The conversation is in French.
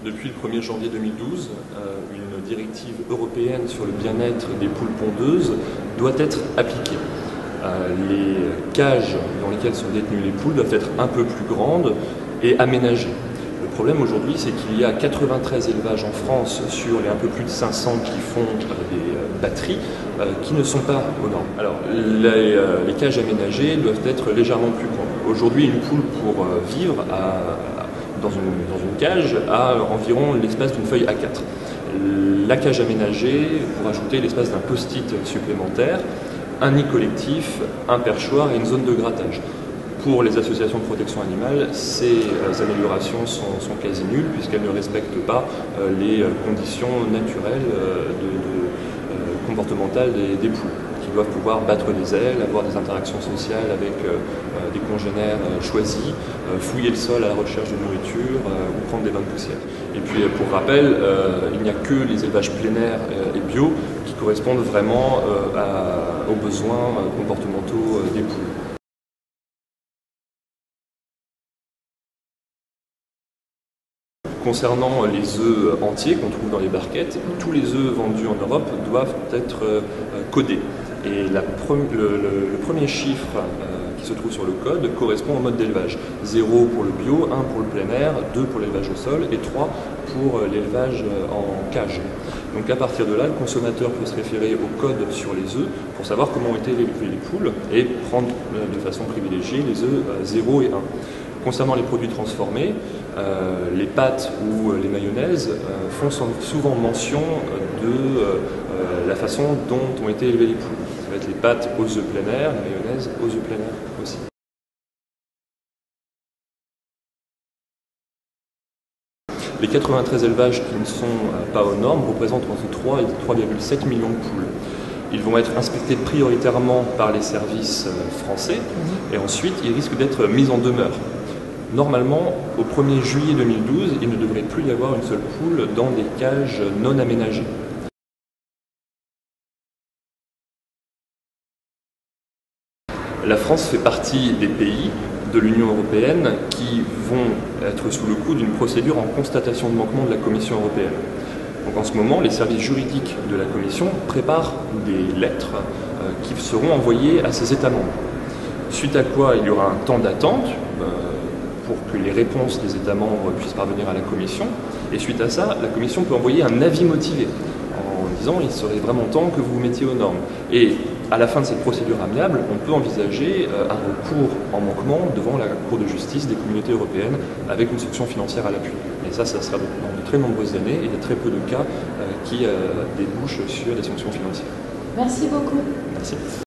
Depuis le 1er janvier 2012, une directive européenne sur le bien-être des poules pondeuses doit être appliquée. Les cages dans lesquelles sont détenues les poules doivent être un peu plus grandes et aménagées. Le problème aujourd'hui, c'est qu'il y a 93 élevages en France sur les un peu plus de 500 qui font des batteries qui ne sont pas aux normes. Alors, les cages aménagées doivent être légèrement plus grandes. Aujourd'hui, une poule pour vivre dans une cage a environ l'espace d'une feuille A4. La cage aménagée, pour ajouter l'espace d'un post-it supplémentaire, un nid collectif, un perchoir et une zone de grattage. Pour les associations de protection animale, ces améliorations sont quasi nulles puisqu'elles ne respectent pas les conditions naturelles comportementales des poules, qui doivent pouvoir battre des ailes, avoir des interactions sociales avec des congénères choisis, fouiller le sol à la recherche de nourriture ou prendre des bains de poussière. Et puis pour rappel, il n'y a que les élevages plein air et bio qui correspondent vraiment aux besoins comportementaux des poules. Concernant les œufs entiers qu'on trouve dans les barquettes, tous les œufs vendus en Europe doivent être codés. Et le premier chiffre qui se trouve sur le code correspond au mode d'élevage. 0 pour le bio, 1 pour le plein air, 2 pour l'élevage au sol et 3 pour l'élevage en cage. Donc à partir de là, le consommateur peut se référer au code sur les œufs pour savoir comment ont été élevées les poules et prendre de façon privilégiée les œufs 0 et 1. Concernant les produits transformés, les pâtes ou les mayonnaises font souvent mention de la façon dont ont été élevées les poules. Ça va être les pâtes aux œufs plein air, les mayonnaises aux œufs plein air aussi. Les 93 élevages qui ne sont pas aux normes représentent entre 3 et 3,7 millions de poules. Ils vont être inspectés prioritairement par les services français et ensuite ils risquent d'être mis en demeure. Normalement, au 1er juillet 2012, il ne devrait plus y avoir une seule poule dans des cages non aménagées. La France fait partie des pays de l'Union européenne qui vont être sous le coup d'une procédure en constatation de manquement de la Commission européenne. Donc en ce moment, les services juridiques de la Commission préparent des lettres qui seront envoyées à ces États membres. Suite à quoi il y aura un temps d'attente pour que les réponses des États membres puissent parvenir à la Commission. Et suite à ça, la Commission peut envoyer un avis motivé en disant il serait vraiment temps que vous vous mettiez aux normes. Et à la fin de cette procédure amiable, on peut envisager un recours en manquement devant la Cour de justice des communautés européennes avec une sanction financière à l'appui. Et ça sera dans de très nombreuses années et il y a très peu de cas qui débouchent sur des sanctions financières. Merci beaucoup. Merci.